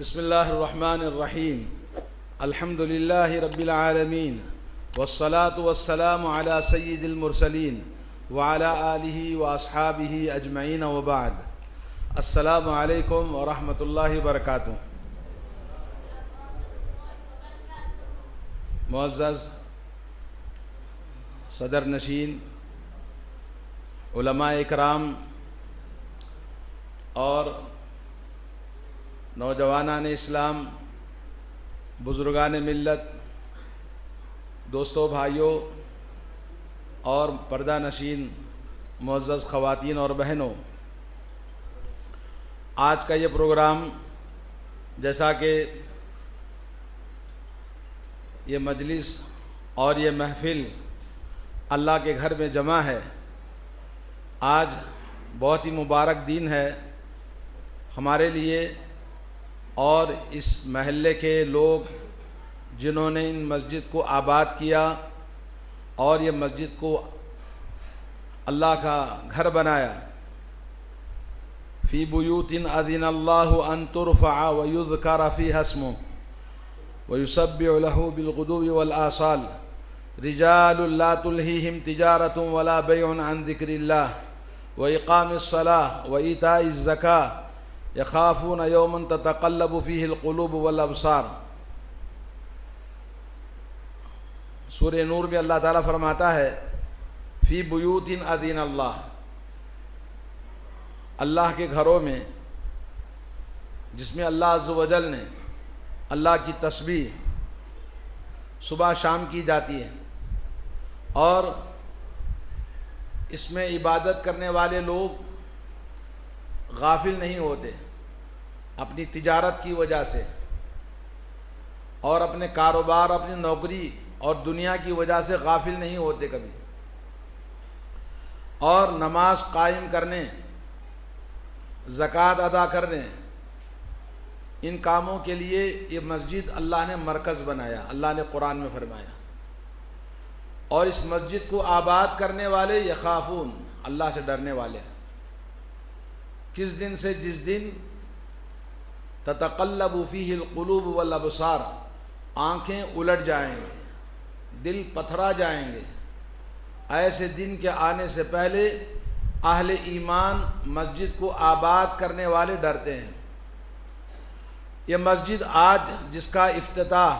بسم اللہ الرحمن الرحیم الحمد للہ رب العالمین والصلاة والسلام علی سید المرسلین وعلی آلہ واصحابہ اجمعین وبعد۔ السلام علیکم ورحمۃ اللہ وبرکاتہ۔ معزز صدر نشین، علماء اکرام اور نوجوانان اسلام، بزرگان ملت، دوستوں، بھائیوں اور پردہ نشین معزز خواتین اور بہنوں، آج کا یہ پروگرام، جیسا کہ یہ مجلس اور یہ محفل اللہ کے گھر میں جمع ہے، آج بہت ہی مبارک دن ہے ہمارے لیے اور اس محلے کے لوگ جنہوں نے ان مسجد کو آباد کیا اور یہ مسجد کو اللہ کا گھر بنایا۔ فی بیوت اذن اللہ ان ترفع ویذکر فیہا اسمہ ویسبح لہ بالغدو والآصال رجال لا تلہیہم تجارۃ ولا بیع عن ذکر اللہ وإقام الصلاة وإيتاء الزکاة یخافون یوما تتقلب فیہ القلوب والابصار۔ سورہ نور میں اللہ تعالیٰ فرماتا ہے فی بیوت اذن اللہ، اللہ کے گھروں میں جس میں اللہ عز و جل نے اللہ کی تسبیح صبح شام کی جاتی ہے اور اس میں عبادت کرنے والے لوگ غافل نہیں ہوتے، اپنی تجارت کی وجہ سے اور اپنے کاروبار، اپنی نوکری اور دنیا کی وجہ سے غافل نہیں ہوتے کبھی، اور نماز قائم کرنے، زکوٰۃ ادا کرنے، ان کاموں کے لیے یہ مسجد اللہ نے مرکز بنایا، اللہ نے قرآن میں فرمایا۔ اور اس مسجد کو آباد کرنے والے یخافون، اللہ سے ڈرنے والے ہیں۔ کس دن سے؟ جس دن تتقلب فیہ القلوب والابصار، آنکھیں الٹ جائیں گے، دل پتھرا جائیں گے۔ ایسے دن کے آنے سے پہلے اہل ایمان مسجد کو آباد کرنے والے ڈرتے ہیں۔ یہ مسجد آج جس کا افتتاح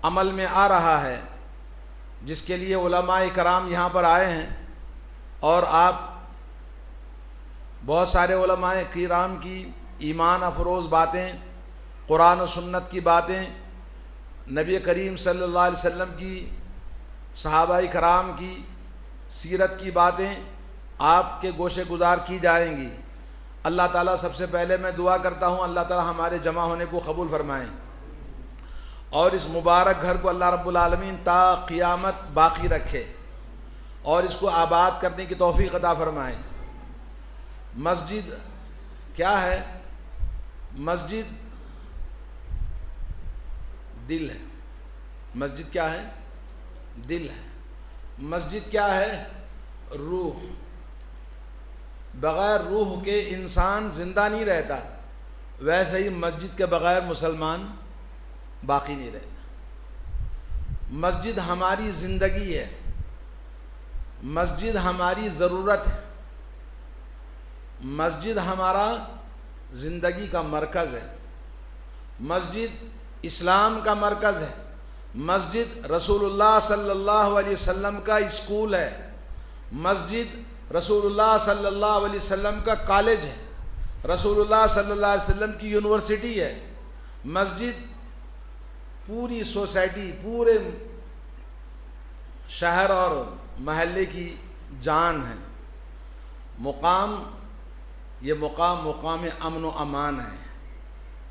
عمل میں آ رہا ہے، جس کے لیے علماء کرام یہاں پر آئے ہیں، اور آپ بہت سارے علماء کرام کی ایمان افروز باتیں، قرآن و سنت کی باتیں، نبی کریم صلی اللہ علیہ وسلم کی، صحابہ کرام کی سیرت کی باتیں آپ کے گوشے گزار کی جائیں گی۔ اللہ تعالیٰ سب سے پہلے میں دعا کرتا ہوں اللہ تعالیٰ ہمارے جمع ہونے کو قبول فرمائیں اور اس مبارک گھر کو اللہ رب العالمین تا قیامت باقی رکھے اور اس کو آباد کرنے کی توفیق عطا فرمائیں۔ مسجد کیا ہے؟ مسجد دل ہے۔ مسجد کیا ہے؟ دل ہے۔ مسجد کیا ہے؟ روح۔ بغیر روح کے انسان زندہ نہیں رہتا، ویسے ہی مسجد کے بغیر مسلمان باقی نہیں رہتا۔ مسجد ہماری زندگی ہے، مسجد ہماری ضرورت ہے، مسجد ہمارا زندگی کا مرکز ہے، مسجد اسلام کا مرکز ہے، مسجد رسول اللہ صلی اللہ علیہ وسلم کا اسکول ہے، مسجد رسول اللہ صلی اللہ علیہ وسلم کا کالج ہے، رسول اللہ صلی اللہ علیہ وسلم کی یونیورسٹی ہے، مسجد پوری سوسائٹی، پورے شہر اور محلے کی جان ہے۔ یہ مقام امن و امان ہے۔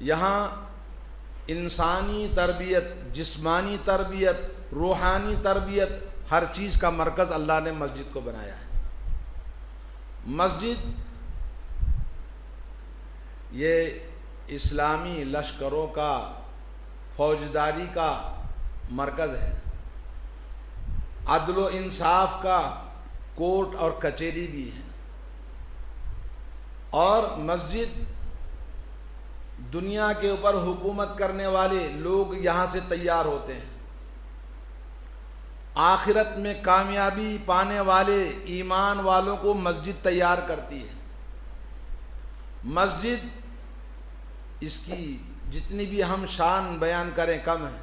یہاں انسانی تربیت، جسمانی تربیت، روحانی تربیت، ہر چیز کا مرکز اللہ نے مسجد کو بنایا ہے۔ مسجد یہ اسلامی لشکروں کا، فوجداری کا مرکز ہے، عدل و انصاف کا کورٹ اور کچہری بھی ہے، اور مسجد دنیا کے اوپر حکومت کرنے والے لوگ یہاں سے تیار ہوتے ہیں، آخرت میں کامیابی پانے والے ایمان والوں کو مسجد تیار کرتی ہے۔ مسجد، اس کی جتنی بھی ہم شان بیان کریں کم ہے۔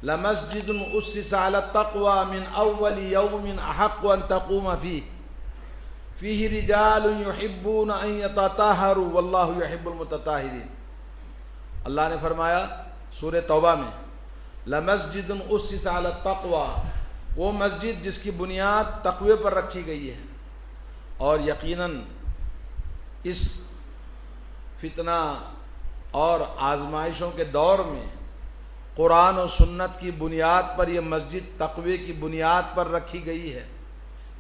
لَمَسْجِدٌ أُسِّسَ عَلَى التَّقْوَى مِنْ أَوَّلِ يَوْمٍ أَحَقُّ أَن تَقُومَ فِيهِ فِيهِ رِجَالٌ يُحِبُّونَ أَن يَتَطَهَّرُوا وَاللَّهُ يُحِبُّ الْمُتَطَهِّرِينَ۔ اللہ نے فرمایا سورہ توبہ میں، لَمَسْجِدٌ أُسِّسَ عَلَى التَّقْوَى، وہ مسجد جس کی بنیاد تقوی پر رکھی گئی ہے۔ اور یقیناً اس فتنہ اور آزمائشوں کے دور میں قرآن و سنت کی بنیاد پر یہ مسجد تقوی کی بنیاد پر رکھی گئی ہے،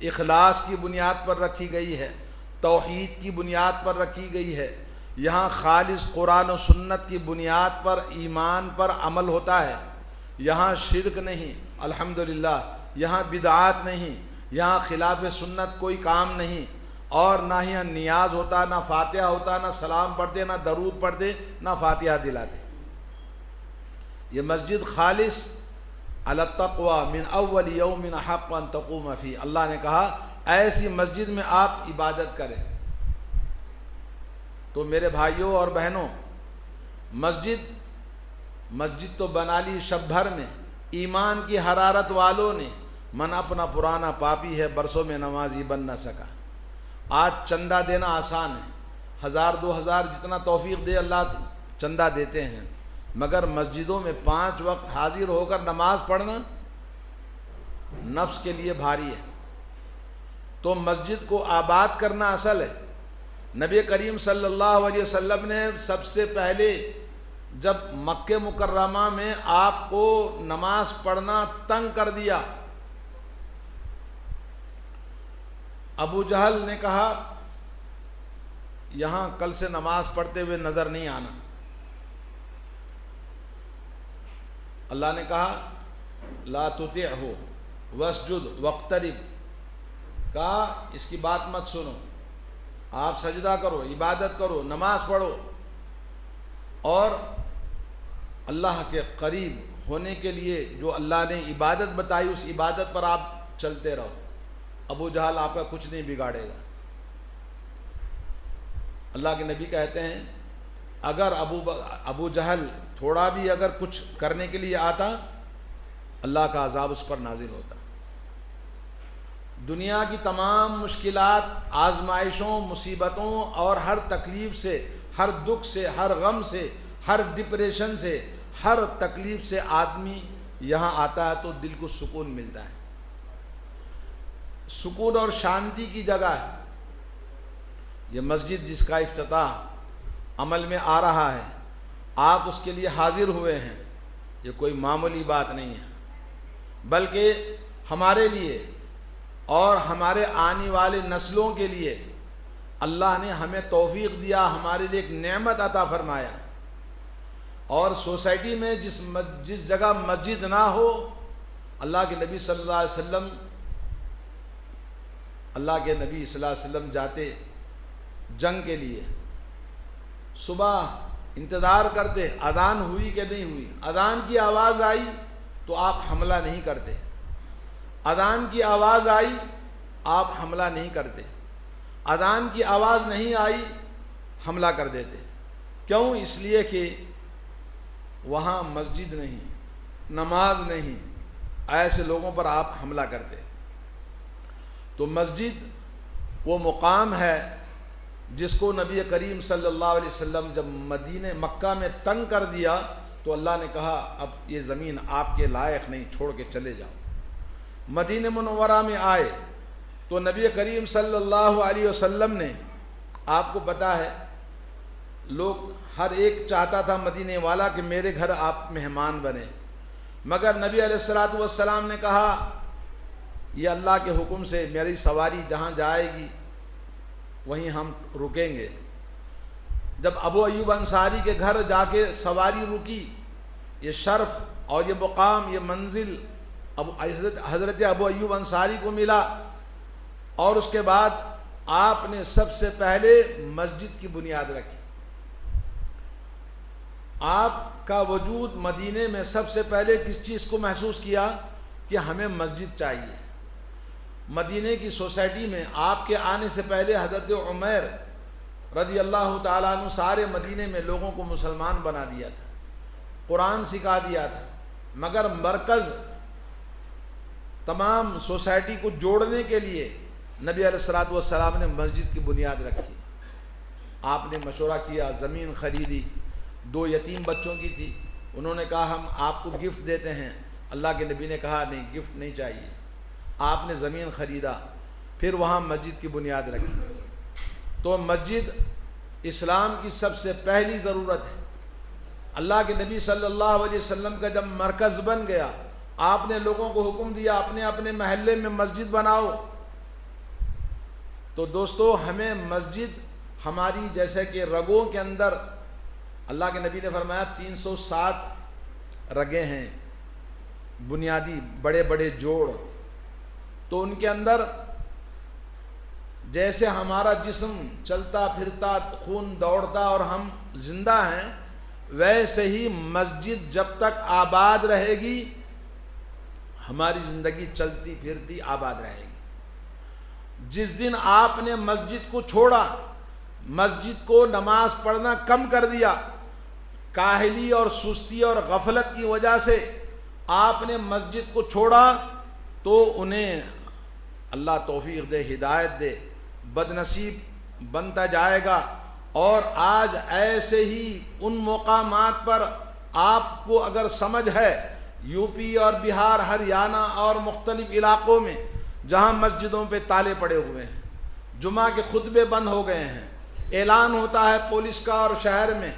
اخلاص کی بنیاد پر رکھی گئی ہے، توحید کی بنیاد پر رکھی گئی ہے۔ یہاں خالص قرآن و سنت کی بنیاد پر ایمان پر عمل ہوتا ہے، یہاں شرک نہیں الحمدللہ، یہاں بدعات نہیں، یہاں خلاف سنت کوئی کام نہیں، اور نہ یہاں نیاز ہوتا، نہ فاتحہ ہوتا، نہ سلام پڑھتے، نہ درود پڑھتے، نہ فاتحہ دلاتے۔ یہ مسجد خالص علی التقوی من اول یوم احق ان تقوم فی، اللہ نے کہا ایسی مسجد میں آپ عبادت کریں۔ تو میرے بھائیوں اور بہنوں، مسجد تو بنا لی شب بھر میں، ایمان کی حرارت والوں نے، من اپنا پرانا پاپی ہے برسوں میں نمازی بن نہ سکا۔ آج چندہ دینا آسان ہے، 1000 2000 جتنا توفیق دے اللہ چندہ دیتے ہیں، مگر مسجدوں میں 5 وقت حاضر ہو کر نماز پڑھنا نفس کے لیے بھاری ہے۔ تو مسجد کو آباد کرنا اصل ہے۔ نبی کریم صلی اللہ علیہ وسلم نے سب سے پہلے جب مکہ مکرمہ میں آپ کو نماز پڑھنا تنگ کر دیا، ابو جہل نے کہا یہاں کل سے نماز پڑھتے ہوئے نظر نہیں آنا۔ اللہ نے کہا لا تطعہ واسجد واقترب، کہا اس کی بات مت سنو، آپ سجدہ کرو، عبادت کرو، نماز پڑھو، اور اللہ کے قریب ہونے کے لیے جو اللہ نے عبادت بتائی اس عبادت پر آپ چلتے رہو۔ ابو جہل آپ کا کچھ نہیں بگاڑے گا۔ اللہ کے نبی کہتے ہیں اگر ابو جہل تھوڑا بھی اگر کچھ کرنے کے لیے آتا، اللہ کا عذاب اس پر نازل ہوتا۔ دنیا کی تمام مشکلات، آزمائشوں، مصیبتوں اور ہر تکلیف سے، ہر دکھ سے، ہر غم سے، ہر ڈپریشن سے، ہر تکلیف سے آدمی یہاں آتا ہے تو دل کو سکون ملتا ہے، سکون اور شانتی کی جگہ ہے۔ یہ مسجد جس کا افتتاح عمل میں آ رہا ہے، آپ اس کے لیے حاضر ہوئے ہیں، یہ کوئی معمولی بات نہیں ہے، بلکہ ہمارے لیے اور ہمارے آنے والے نسلوں کے لیے اللہ نے ہمیں توفیق دیا، ہمارے لیے ایک نعمت عطا فرمایا۔ اور سوسائٹی میں جس جگہ مسجد نہ ہو، اللہ کے نبی صلی اللہ علیہ وسلم جاتے جنگ کے لیے، صبح انتظار کرتے اذان ہوئی کہ نہیں ہوئی، اذان کی آواز آئی تو آپ حملہ نہیں کرتے، اذان کی آواز آئی آپ حملہ نہیں کرتے، اذان کی آواز نہیں آئی حملہ کر دیتے۔ کیوں؟ اس لیے کہ وہاں مسجد نہیں، نماز نہیں، ایسے لوگوں پر آپ حملہ کرتے۔ تو مسجد وہ مقام ہے جس کو نبی کریم صلی اللہ علیہ وسلم جب مکہ میں تنگ کر دیا تو اللہ نے کہا اب یہ زمین آپ کے لائق نہیں، چھوڑ کے چلے جاؤ۔ مدینہ منورہ میں آئے تو نبی کریم صلی اللہ علیہ وسلم نے، آپ کو پتا ہے لوگ ہر ایک چاہتا تھا مدینے والا کہ میرے گھر آپ مہمان بنے، مگر نبی علیہ الصلوۃ والسلام نے کہا یہ اللہ کے حکم سے میری سواری جہاں جائے گی وہیں ہم رکیں گے۔ جب ابو ایوب انصاری کے گھر جا کے سواری رکی، یہ شرف اور یہ مقام، یہ منزل حضرت ابو ایوب انصاری کو ملا، اور اس کے بعد آپ نے سب سے پہلے مسجد کی بنیاد رکھی۔ آپ کا وجود مدینے میں سب سے پہلے کس چیز کو محسوس کیا کہ ہمیں مسجد چاہیے. مدینے کی سوسائٹی میں آپ کے آنے سے پہلے حضرت عمیر رضی اللہ تعالیٰ عنہ سارے مدینے میں لوگوں کو مسلمان بنا دیا تھا، قرآن سکھا دیا تھا، مگر مرکز تمام سوسائٹی کو جوڑنے کے لیے نبی علیہ الصلوۃ والسلام نے مسجد کی بنیاد رکھی. آپ نے مشورہ کیا، زمین خریدی، 2 یتیم بچوں کی تھی، انہوں نے کہا ہم آپ کو گفٹ دیتے ہیں. اللہ کے نبی نے کہا نہیں، گفٹ نہیں چاہیے. آپ نے زمین خریدا، پھر وہاں مسجد کی بنیاد رکھی. تو مسجد اسلام کی سب سے پہلی ضرورت ہے. اللہ کے نبی صلی اللہ علیہ وسلم کا جب مرکز بن گیا، آپ نے لوگوں کو حکم دیا اپنے اپنے محلے میں مسجد بناؤ. تو دوستو ہمیں مسجد ہماری جیسے کہ رگوں کے اندر اللہ کے نبی نے فرمایا 360 رگیں ہیں بنیادی، بڑے بڑے جوڑ. تو ان کے اندر جیسے ہمارا جسم چلتا پھرتا، خون دوڑتا اور ہم زندہ ہیں، ویسے ہی مسجد جب تک آباد رہے گی ہماری زندگی چلتی پھرتی آباد رہے گی. جس دن آپ نے مسجد کو چھوڑا، مسجد کو نماز پڑھنا کم کر دیا، کاہلی اور سستی اور غفلت کی وجہ سے آپ نے مسجد کو چھوڑا، تو انہیں اللہ توفیق دے، ہدایت دے، بد نصیب بنتا جائے گا. اور آج ایسے ہی ان مقامات پر آپ کو اگر سمجھ ہے، یو پی اور بہار، ہریانہ اور مختلف علاقوں میں جہاں مسجدوں پہ تالے پڑے ہوئے ہیں، جمعہ کے خطبے بند ہو گئے ہیں، اعلان ہوتا ہے پولیس کا اور شہر میں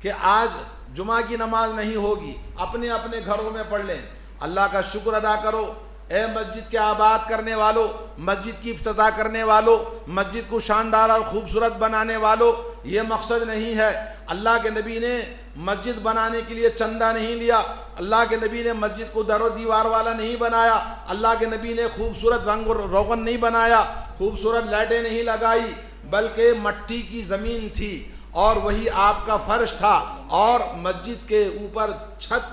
کہ آج جمعہ کی نماز نہیں ہوگی، اپنے اپنے گھروں میں پڑھ لیں. اللہ کا شکر ادا کرو اے مسجد کے آباد کرنے والوں، مسجد کی افتتاح کرنے والوں، مسجد کو شاندار اور خوبصورت بنانے والوں. یہ مقصد نہیں ہے. اللہ کے نبی نے مسجد بنانے کے لیے چندہ نہیں لیا، اللہ کے نبی نے مسجد کو در و دیوار والا نہیں بنایا، اللہ کے نبی نے خوبصورت رنگ و روغن نہیں بنایا، خوبصورت لائٹیں نہیں لگائی، بلکہ مٹی کی زمین تھی اور وہی آپ کا فرش تھا. اور مسجد کے اوپر چھت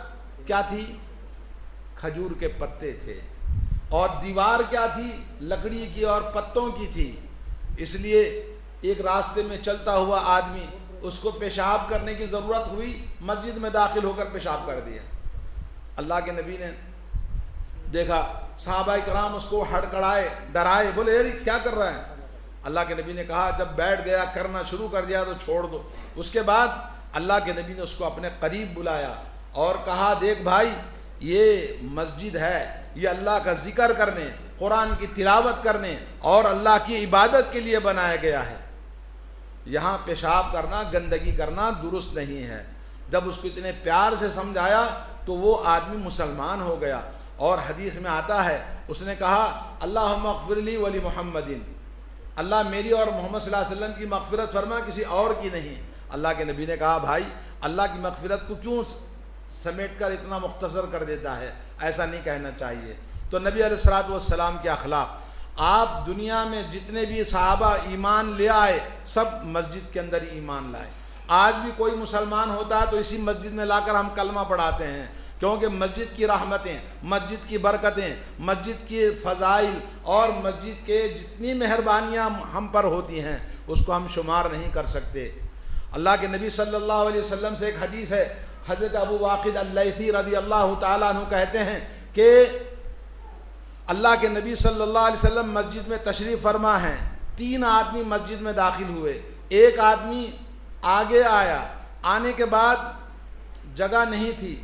کیا تھی؟ کھجور کے پتے تھے. اور دیوار کیا تھی؟ لکڑی کی اور پتوں کی تھی. اس لیے ایک راستے میں چلتا ہوا آدمی، اس کو پیشاب کرنے کی ضرورت ہوئی، مسجد میں داخل ہو کر پیشاب کر دیا. اللہ کے نبی نے دیکھا، صحابہ کرام اس کو ہڑکڑائے، ڈرائے، بولے یار کیا کر رہا ہے؟ اللہ کے نبی نے کہا جب بیٹھ گیا، کرنا شروع کر دیا تو چھوڑ دو. اس کے بعد اللہ کے نبی نے اس کو اپنے قریب بلایا اور کہا دیکھ بھائی، یہ مسجد ہے، یہ اللہ کا ذکر کرنے، قرآن کی تلاوت کرنے اور اللہ کی عبادت کے لیے بنایا گیا ہے. یہاں پیشاب کرنا، گندگی کرنا درست نہیں ہے. جب اس کو اتنے پیار سے سمجھایا تو وہ آدمی مسلمان ہو گیا. اور حدیث میں آتا ہے، اس نے کہا اللہم اغفر لی ولی محمدین، اللہ میری اور محمد صلی اللہ علیہ وسلم کی مغفرت فرما، کسی اور کی نہیں. اللہ کے نبی نے کہا بھائی اللہ کی مغفرت کو کیوں سمیٹ کر اتنا مختصر کر دیتا ہے؟ ایسا نہیں کہنا چاہیے. تو نبی علیہ الصلوۃ والسلام کے اخلاق، آپ دنیا میں جتنے بھی صحابہ ایمان لے آئے سب مسجد کے اندر ہی ایمان لائے. آج بھی کوئی مسلمان ہوتا ہے تو اسی مسجد میں لا کر ہم کلمہ پڑھاتے ہیں، کیونکہ مسجد کی رحمتیں، مسجد کی برکتیں، مسجد کی فضائل اور مسجد کے جتنی مہربانیاں ہم پر ہوتی ہیں اس کو ہم شمار نہیں کر سکتے. اللہ کے نبی صلی اللہ علیہ وسلم سے ایک حدیث ہے، حضرت ابو واقد اللیثی رضی اللہ تعالیٰ عنہ کہتے ہیں کہ اللہ کے نبی صلی اللہ علیہ وسلم مسجد میں تشریف فرما ہیں. 3 آدمی مسجد میں داخل ہوئے. ایک آدمی آگے آیا، آنے کے بعد جگہ نہیں تھی،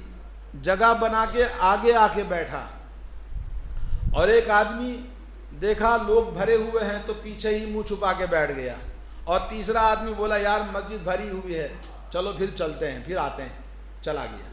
جگہ بنا کے آگے آ کے بیٹھا. اور ایک آدمی دیکھا لوگ بھرے ہوئے ہیں تو پیچھے ہی منہ چھپا کے بیٹھ گیا. اور تیسرا آدمی بولا یار مسجد بھری ہوئی ہے، چلو پھر چلتے ہیں، پھر آتے ہیں، چلا گیا.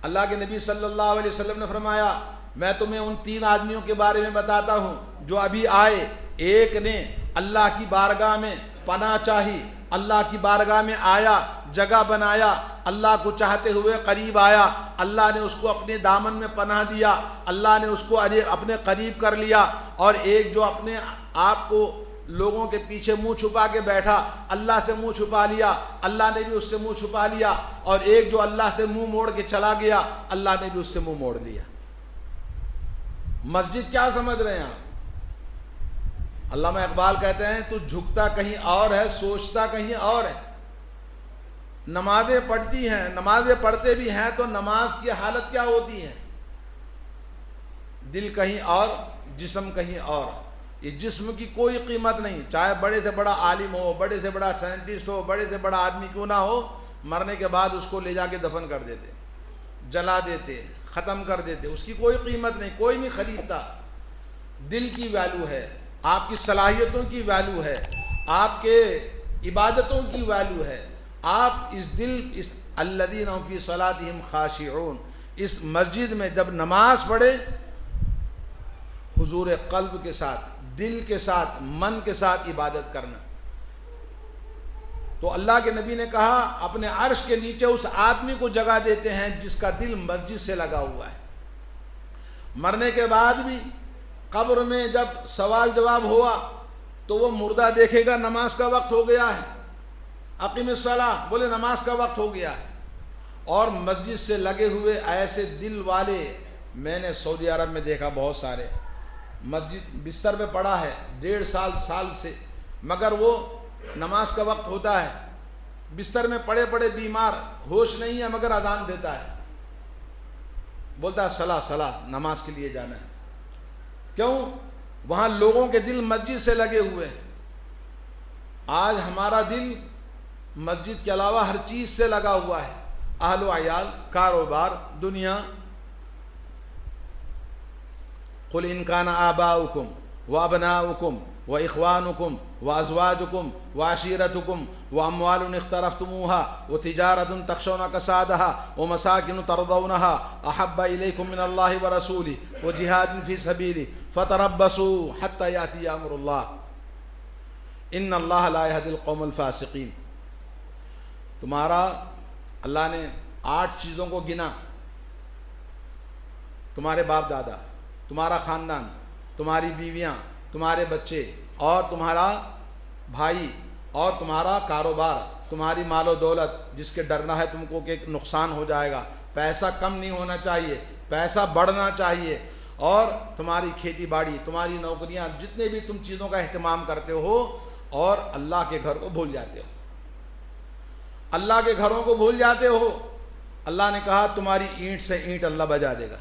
اللہ کے نبی صلی اللہ علیہ وسلم نے فرمایا میں تمہیں ان 3 آدمیوں کے بارے میں بتاتا ہوں جو ابھی آئے. ایک نے اللہ کی بارگاہ میں پناہ چاہی، اللہ کی بارگاہ میں آیا، جگہ بنایا، اللہ کو چاہتے ہوئے قریب آیا، اللہ نے اس کو اپنے دامن میں پناہ دیا، اللہ نے اس کو اپنے قریب کر لیا. اور ایک جو اپنے آپ کو لوگوں کے پیچھے منہ چھپا کے بیٹھا، اللہ سے منہ چھپا لیا، اللہ نے بھی اس سے منہ چھپا لیا، اور ایک جو اللہ سے منہ موڑ کے چلا گیا، اللہ نے بھی اس سے منہ موڑ لیا۔ مسجد کیا سمجھ رہے ہیں آپ؟ علامہ اقبال کہتے ہیں تو جھکتا کہیں اور ہے، سوچتا کہیں اور ہے۔ نمازیں پڑھتی ہیں، نمازیں پڑھتے بھی ہیں تو نماز کی حالت کیا ہوتی ہے؟ دل کہیں اور، جسم کہیں اور۔ یہ جسم کی کوئی قیمت نہیں، چاہے بڑے سے بڑا عالم ہو، بڑے سے بڑا سائنٹسٹ ہو، بڑے سے بڑا آدمی کیوں نہ ہو، مرنے کے بعد اس کو لے جا کے دفن کر دیتے، جلا دیتے، ختم کر دیتے، اس کی کوئی قیمت نہیں، کوئی نہیں خریدتا۔ دل کی ویلیو ہے، آپ کی صلاحیتوں کی ویلیو ہے، آپ کے عبادتوں کی ویلیو ہے۔ آپ اس دل، اس الذین هم فی صلاتهم خاشعون، اس مسجد میں جب نماز پڑھے حضور قلب کے ساتھ، دل کے ساتھ، من کے ساتھ عبادت کرنا۔ تو اللہ کے نبی نے کہا اپنے عرش کے نیچے اس آدمی کو جگہ دیتے ہیں جس کا دل مسجد سے لگا ہوا ہے۔ مرنے کے بعد بھی قبر میں جب سوال جواب ہوا تو وہ مردہ دیکھے گا نماز کا وقت ہو گیا ہے، اقیم الصلاۃ، بولے نماز کا وقت ہو گیا ہے۔ اور مسجد سے لگے ہوئے ایسے دل والے میں نے سعودی عرب میں دیکھا، بہت سارے مسجد بستر پہ پڑا ہے 1.5 سال سے، مگر وہ نماز کا وقت ہوتا ہے، بستر میں پڑے پڑے بیمار، ہوش نہیں ہے، مگر اذان دیتا ہے، بولتا ہے صلاۃ صلاۃ، نماز کے لیے جانا ہے۔ کیوں؟ وہاں لوگوں کے دل مسجد سے لگے ہوئے ہیں۔ آج ہمارا دل مسجد کے علاوہ ہر چیز سے لگا ہوا ہے، اہل و عیال، کاروبار، دنیا۔ قل ان کان آباؤکم وابناؤکم واخوانکم وازواجکم وعشیرتکم واموال اقترفتموها وتجارۃ تخشون کسادها ومساکن ترضونها احب الیکم من اللہ ورسولہ وجہاد فی سبیلہ فتربصوا حتی یأتی امر اللہ ان اللہ لا یہدی القوم الفاسقین۔ تمہارا اللہ نے 8 چیزوں کو گنا، تمہارے باپ دادا، تمہارا خاندان، تمہاری بیویاں، تمہارے بچے، اور تمہارا بھائی، اور تمہارا کاروبار، تمہاری مال و دولت جس کے ڈرنا ہے تم کو کہ نقصان ہو جائے گا، پیسہ کم نہیں ہونا چاہیے، پیسہ بڑھنا چاہیے، اور تمہاری کھیتی باڑی، تمہاری نوکریاں، جتنے بھی تم چیزوں کا اہتمام کرتے ہو، اور اللہ کے گھر کو بھول جاتے ہو، اللہ کے گھروں کو بھول جاتے ہو۔ اللہ نے کہا تمہاری اینٹ سے اینٹ اللہ بجا دے گا،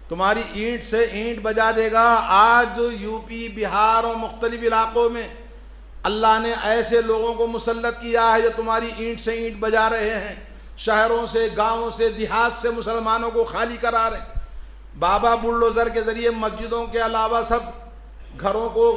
تمہاری اینٹ سے اینٹ بجا دے گا۔ آج یو پی، بہار اور مختلف علاقوں میں اللہ نے ایسے لوگوں کو مسلط کیا ہے جو تمہاری اینٹ سے اینٹ بجا رہے ہیں، شہروں سے، گاؤں سے، دیہات سے مسلمانوں کو خالی کرا رہے ہیں۔ بابا بلڈوزر کے ذریعے مسجدوں کے علاوہ سب گھروں کو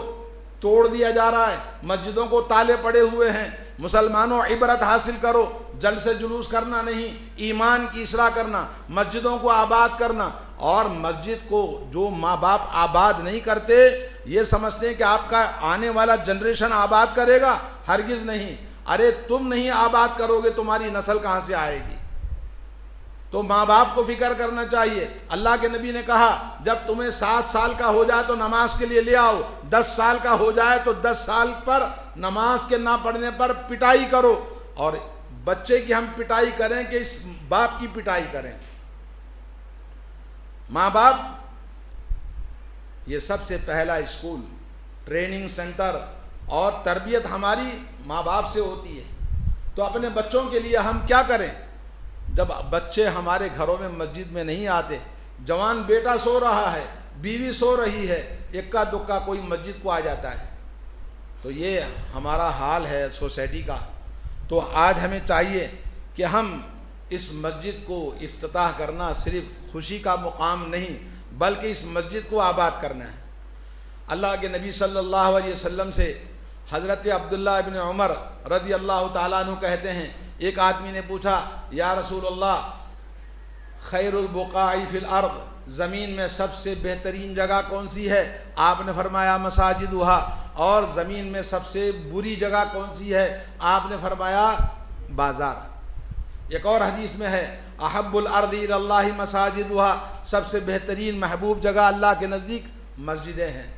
توڑ دیا جا رہا ہے، مسجدوں کو تالے پڑے ہوئے ہیں۔ مسلمانوں عبرت حاصل کرو، جل سے جلوس کرنا نہیں، ایمان کی اصلاح کرنا، مسجدوں کو آباد کرنا۔ اور مسجد کو جو ماں باپ آباد نہیں کرتے، یہ سمجھتے ہیں کہ آپ کا آنے والا جنریشن آباد کرے گا، ہرگز نہیں۔ ارے تم نہیں آباد کرو گے تمہاری نسل کہاں سے آئے گی؟ تو ماں باپ کو فکر کرنا چاہیے۔ اللہ کے نبی نے کہا جب تمہیں 7 سال کا ہو جائے تو نماز کے لیے لے آؤ، 10 سال کا ہو جائے تو 10 سال پر نماز کے نہ پڑھنے پر پٹائی کرو۔ اور بچے کی ہم پٹائی کریں کہ اس باپ کی پٹائی کریں؟ ماں باپ یہ سب سے پہلا اسکول، ٹریننگ سینٹر اور تربیت ہماری ماں باپ سے ہوتی ہے۔ تو اپنے بچوں کے لیے ہم کیا کریں؟ جب بچے ہمارے گھروں میں مسجد میں نہیں آتے، جوان بیٹا سو رہا ہے، بیوی سو رہی ہے، اکا دکا کوئی مسجد کو آ جاتا ہے، تو یہ ہمارا حال ہے سوسائٹی کا۔ تو آج ہمیں چاہیے کہ ہم اس مسجد کو افتتاح کرنا صرف خوشی کا مقام نہیں، بلکہ اس مسجد کو آباد کرنا ہے۔ اللہ کے نبی صلی اللہ علیہ وسلم سے حضرت عبداللہ ابن عمر رضی اللہ تعالیٰ عنہ کہتے ہیں، ایک آدمی نے پوچھا یا رسول اللہ خیر البقاع فی الارض، زمین میں سب سے بہترین جگہ کون سی ہے؟ آپ نے فرمایا مساجدھا۔ اور زمین میں سب سے بری جگہ کون سی ہے؟ آپ نے فرمایا بازار۔ ایک اور حدیث میں ہے احب الارض الی اللہ مساجدھا، سب سے بہترین محبوب جگہ اللہ کے نزدیک مسجدیں ہیں۔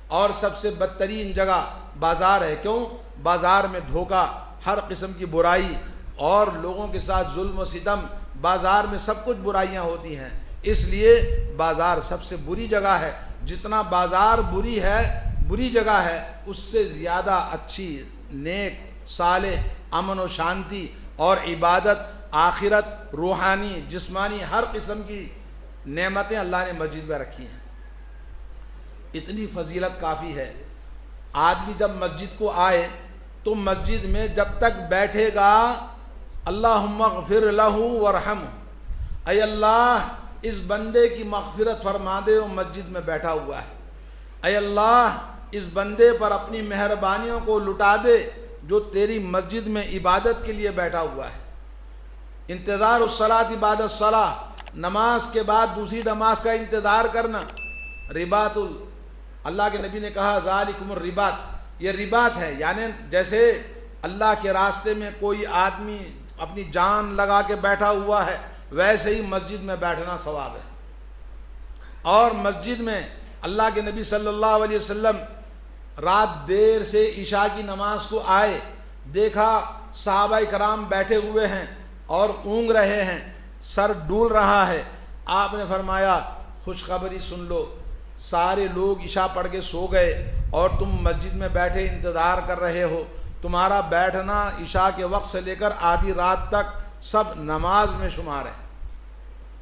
اور سب سے بدترین جگہ بازار ہے. کیوں؟ بازار میں دھوکہ، ہر قسم کی برائی اور لوگوں کے ساتھ ظلم و ستم، بازار میں سب کچھ برائیاں ہوتی ہیں. اس لیے بازار سب سے بری جگہ ہے. جتنا بازار بری جگہ ہے، اس سے زیادہ اچھی، نیک، صالح، امن و شانتی اور عبادت، آخرت، روحانی، جسمانی، ہر قسم کی نعمتیں اللہ نے مسجد میں رکھی ہیں. اتنی فضیلت کافی ہے. آدمی جب مسجد کو آئے تو مسجد میں جب تک بیٹھے گا اللہم اغفر لہ ورحمہ، اے اللہ اس بندے کی مغفرت فرما دے، وہ مسجد میں بیٹھا ہوا ہے. اے اللہ اس بندے پر اپنی مہربانیوں کو لٹا دے جو تیری مسجد میں عبادت کے لیے بیٹھا ہوا ہے. انتظار الصلاۃ بعد الصلاۃ، نماز کے بعد دوسری نماز کا انتظار کرنا، رباط اللہ کے نبی نے کہا ذالکم الرباط، یہ رباط ہے. یعنی جیسے اللہ کے راستے میں کوئی آدمی اپنی جان لگا کے بیٹھا ہوا ہے، ویسے ہی مسجد میں بیٹھنا ثواب ہے. اور مسجد میں اللہ کے نبی صلی اللہ علیہ وسلم رات دیر سے عشاء کی نماز کو آئے، دیکھا صحابہ کرام بیٹھے ہوئے ہیں اور اونگ رہے ہیں، سر ڈول رہا ہے. آپ نے فرمایا خوشخبری سن لو، سارے لوگ عشاء پڑھ کے سو گئے اور تم مسجد میں بیٹھے انتظار کر رہے ہو. تمہارا بیٹھنا عشاء کے وقت سے لے کر آدھی رات تک سب نماز میں شمار ہے.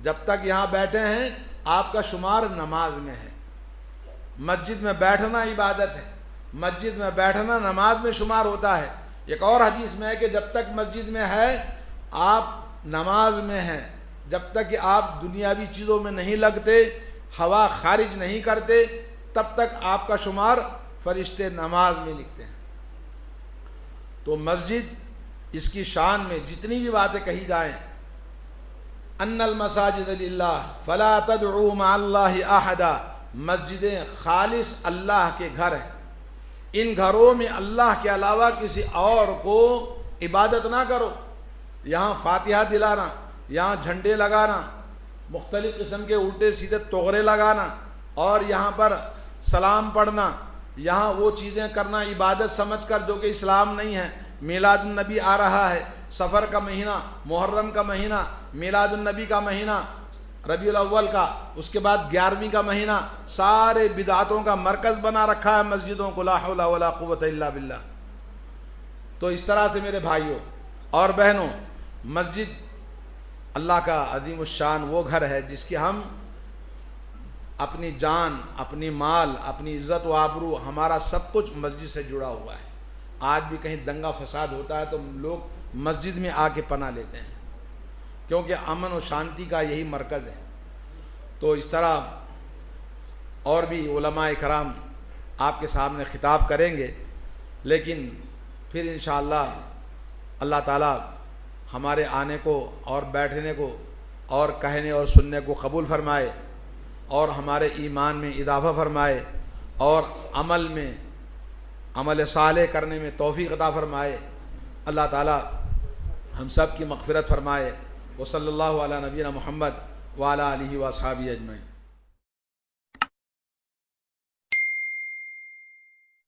جب تک یہاں بیٹھے ہیں آپ کا شمار نماز میں ہے. مسجد میں بیٹھنا عبادت ہے، مسجد میں بیٹھنا نماز میں شمار ہوتا ہے. ایک اور حدیث میں ہے کہ جب تک مسجد میں ہے آپ نماز میں ہیں، جب تک کہ آپ دنیاوی چیزوں میں نہیں لگتے، ہوا خارج نہیں کرتے، تب تک آپ کا شمار فرشتے نماز میں لکھتے ہیں. تو مسجد، اس کی شان میں جتنی بھی باتیں کہی جائیں، ان المساجد للہ فلا تدعوا مع اللہ احدا، مسجدیں خالص اللہ کے گھر ہیں. ان گھروں میں اللہ کے علاوہ کسی اور کو عبادت نہ کرو. یہاں فاتحہ دلانا، یہاں جھنڈے لگانا، مختلف قسم کے الٹے سیدھے توغرے لگانا اور یہاں پر سلام پڑھنا، یہاں وہ چیزیں کرنا عبادت سمجھ کر جو کہ اسلام نہیں ہے. میلاد النبی آ رہا ہے، سفر کا مہینہ، محرم کا مہینہ، میلاد النبی کا مہینہ، ربیع الاول کا، اس کے بعد 11ویں کا مہینہ، سارے بدعتوں کا مرکز بنا رکھا ہے مسجدوں کو. لا حول ولا قوت الا باللہ. تو اس طرح سے میرے بھائیوں اور بہنوں، مسجد اللہ کا عظیم الشان وہ گھر ہے جس کی ہم اپنی جان، اپنی مال، اپنی عزت و آبرو، ہمارا سب کچھ مسجد سے جڑا ہوا ہے. آج بھی کہیں دنگا فساد ہوتا ہے تو لوگ مسجد میں آ کے پناہ لیتے ہیں، کیونکہ امن و شانتی کا یہی مرکز ہے. تو اس طرح اور بھی علماء کرام آپ کے سامنے خطاب کریں گے، لیکن پھر انشاءاللہ اللہ تعالیٰ ہمارے آنے کو اور بیٹھنے کو اور کہنے اور سننے کو قبول فرمائے اور ہمارے ایمان میں اضافہ فرمائے اور عمل صالح کرنے میں توفیق عطا فرمائے. اللہ تعالیٰ ہم سب کی مغفرت فرمائے. وصلی اللہ علی نبینا محمد وعلی آلہ واصحابہ اجمعین.